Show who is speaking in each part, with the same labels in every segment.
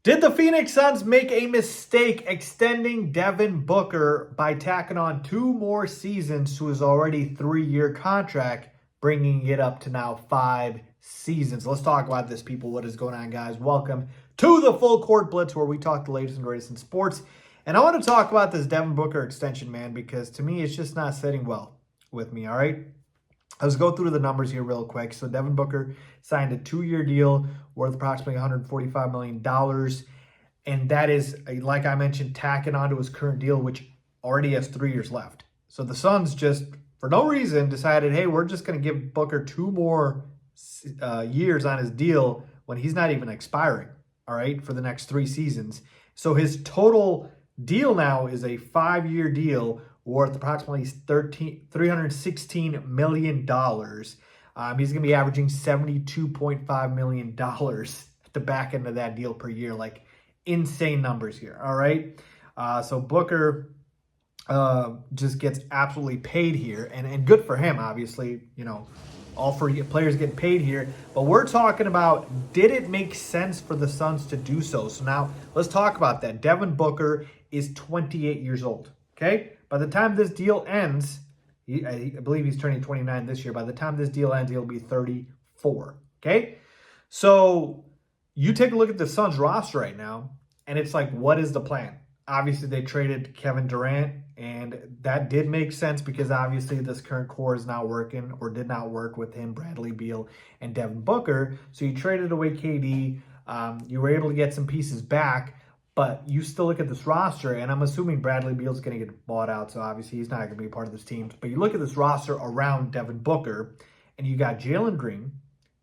Speaker 1: Did the Phoenix Suns make a mistake extending Devin Booker by tacking on 2 more seasons to his already 3-year contract, bringing it up to now 5 seasons? Let's talk about this, people. What is going on, guys? Welcome to the Full Court Blitz, where we talk the latest and greatest in sports. And I want to talk about this Devin Booker extension, man, because to me, it's just not sitting well with me, all right? Let's go through the numbers here real quick. So Devin Booker signed a 2-year deal worth approximately $145 million. And that is, like I mentioned, tacking onto his current deal, which already has 3 years left. So the Suns just, for no reason, decided, hey, we're just going to give Booker 2 more years on his deal when he's not even expiring, all right, for the next 3 seasons. So his total deal now is a 5-year deal worth approximately $316 million. He's going to be averaging $72.5 million at the back end of that deal per year. Like, insane numbers here, all right? So Booker just gets absolutely paid here, and good for him, obviously. You know, all players get paid here. But we're talking about, did it make sense for the Suns to do so? So now let's talk about that. Devin Booker is 28 years old, okay? By the time this deal ends, I believe he's turning 29 this year. By the time this deal ends, he'll be 34, okay? So you take a look at the Suns roster right now, and it's like, what is the plan? Obviously, they traded Kevin Durant, and that did make sense because obviously this current core is not working or did not work with him, Bradley Beal, and Devin Booker. So you traded away KD. You were able to get some pieces back, but you still look at this roster, and I'm assuming Bradley Beal's going to get bought out, so obviously he's not going to be a part of this team. But you look at this roster around Devin Booker, and you got Jalen Green,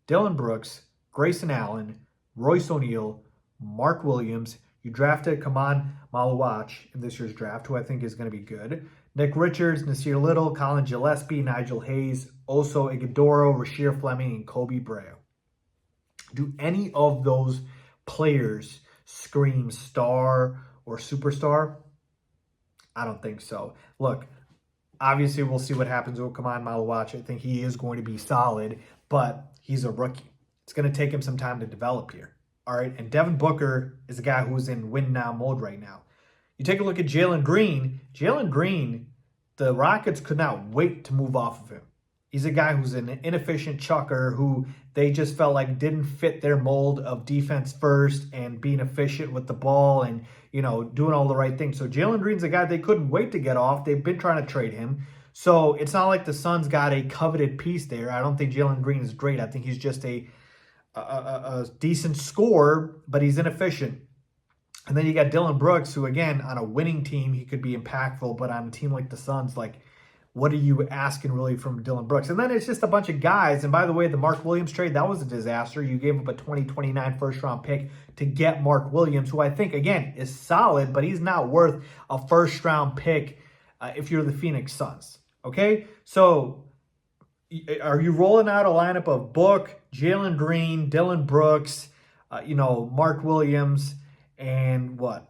Speaker 1: Dillon Brooks, Grayson Allen, Royce O'Neal, Mark Williams. You drafted Kaman Maluach in this year's draft, who I think is going to be good. Nick Richards, Nasir Little, Colin Gillespie, Nigel Hayes, Oso Ighodaro, Rasheer Fleming, and Kobe Bryant. Do any of those players scream star or superstar? I don't think so. Look, obviously we'll see what happens with Kaman Maluach. I think he is going to be solid, but he's a rookie. It's going to take him some time to develop here. All right, and Devin Booker is a guy who's in win-now mode right now. You take a look at Jalen Green. Jalen Green, the Rockets could not wait to move off of him. He's a guy who's an inefficient chucker who they just felt like didn't fit their mold of defense first and being efficient with the ball and, you know, doing all the right things. So Jalen Green's a guy they couldn't wait to get off. They've been trying to trade him. So it's not like the Suns got a coveted piece there. I don't think Jalen Green is great. I think he's just a decent scorer, but he's inefficient. And then you got Dillon Brooks, who, again, on a winning team, he could be impactful, but on a team like the Suns, like, what are you asking really from Dillon Brooks? And then it's just a bunch of guys. And by the way, the Mark Williams trade, that was a disaster. You gave up a 2029 first-round pick to get Mark Williams, who I think, again, is solid, but he's not worth a first-round pick if you're the Phoenix Suns, okay? So are you rolling out a lineup of Book, Jalen Green, Dillon Brooks, Mark Williams, and what?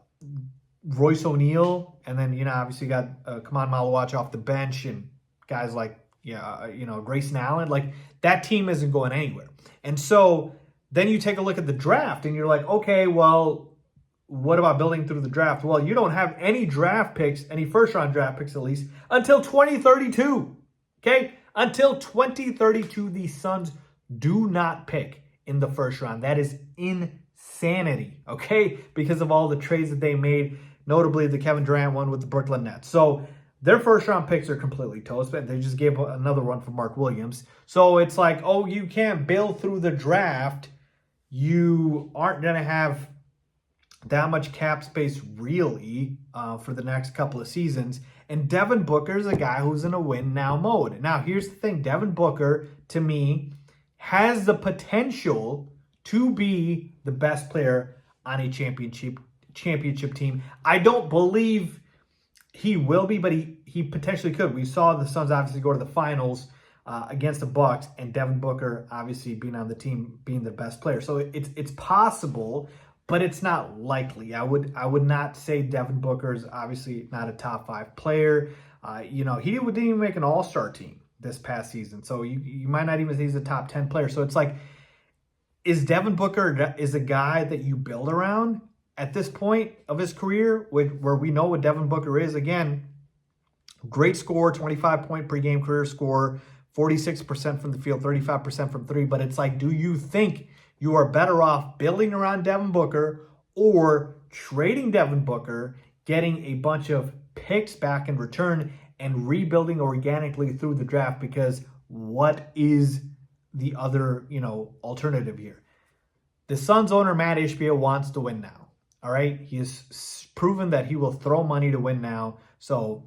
Speaker 1: Royce O'Neal, and then, obviously you got Kaman Maluach off the bench and guys like, Grayson Allen. Like, that team isn't going anywhere. And so then you take a look at the draft and you're like, okay, well, what about building through the draft? Well, you don't have any draft picks, any first-round draft picks at least, until 2032, okay? Until 2032, the Suns do not pick in the first round. That is insanity, okay? Because of all the trades that they made, notably the Kevin Durant one with the Brooklyn Nets. So their first-round picks are completely toast, but they just gave another one for Mark Williams. So it's like, oh, you can't build through the draft. You aren't going to have that much cap space really for the next couple of seasons. And Devin Booker is a guy who's in a win-now mode. Now, here's the thing. Devin Booker, to me, has the potential to be the best player on a championship team. I don't believe he will be, but he potentially could. We saw the Suns obviously go to the finals against the Bucks, and Devin Booker obviously being on the team, being the best player. So it's possible, but it's not likely. I would not say Devin Booker is obviously not a top 5 player. He didn't even make an all-star team this past season. So you might not even say he's a top 10 player. So it's like, is Devin Booker is a guy that you build around? at this point of his career, where we know what Devin Booker is, again, great score, 25 point per game career score, 46% from the field, 35% from three. But it's like, do you think you are better off building around Devin Booker or trading Devin Booker, getting a bunch of picks back in return, and rebuilding organically through the draft? Because what is the other, alternative here? The Suns owner, Matt Ishbia, wants to win now. All right. He has proven that he will throw money to win now. So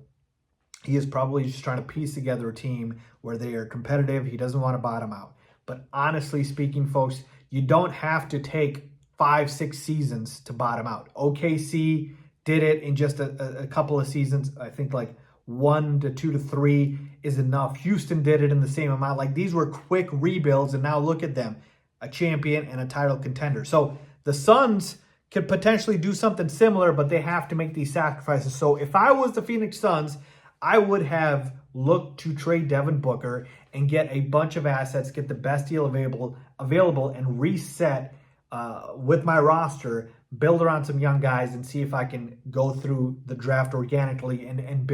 Speaker 1: he is probably just trying to piece together a team where they are competitive. He doesn't want to bottom out. But honestly speaking, folks, you don't have to take 5-6 seasons to bottom out. OKC did it in just a couple of seasons. I think like 1 to 2 to 3 is enough. Houston did it in the same amount. Like, these were quick rebuilds, and now look at them, a champion and a title contender. So the Suns could potentially do something similar, but they have to make these sacrifices. So if I was the Phoenix Suns, I would have looked to trade Devin Booker and get a bunch of assets, get the best deal available, and reset with my roster, build around some young guys, and see if I can go through the draft organically and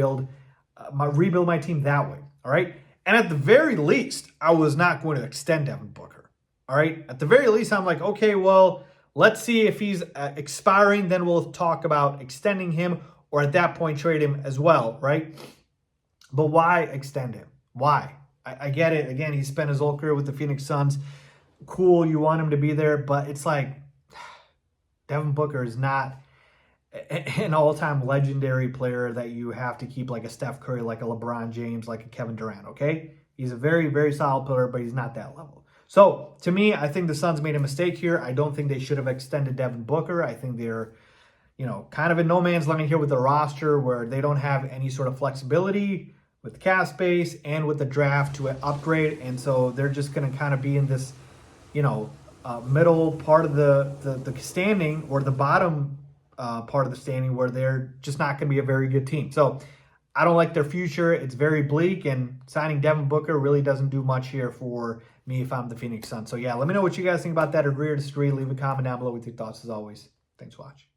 Speaker 1: rebuild my team that way. All right. And at the very least, I was not going to extend Devin Booker. All right. At the very least, I'm like, okay, well, let's see if he's expiring. Then we'll talk about extending him, or at that point, trade him as well. Right. But why extend him? Why? I get it. Again, he spent his whole career with the Phoenix Suns. Cool. You want him to be there, but it's like Devin Booker is not an all-time legendary player that you have to keep like a Steph Curry, like a LeBron James, like a Kevin Durant, okay? He's a very, very solid player, but he's not that level. So, to me, I think the Suns made a mistake here. I don't think they should have extended Devin Booker. I think they're, kind of in no man's land here with the roster where they don't have any sort of flexibility with the cap space and with the draft to upgrade. And so they're just going to kind of be in this, middle part of the standing, or the bottom part of the standing, where they're just not going to be a very good team. So I don't like their future. It's very bleak, and signing Devin Booker really doesn't do much here for me if I'm the Phoenix Suns. So yeah, let me know what you guys think about that. Agree or disagree. Leave a comment down below with your thoughts as always. Thanks for watching.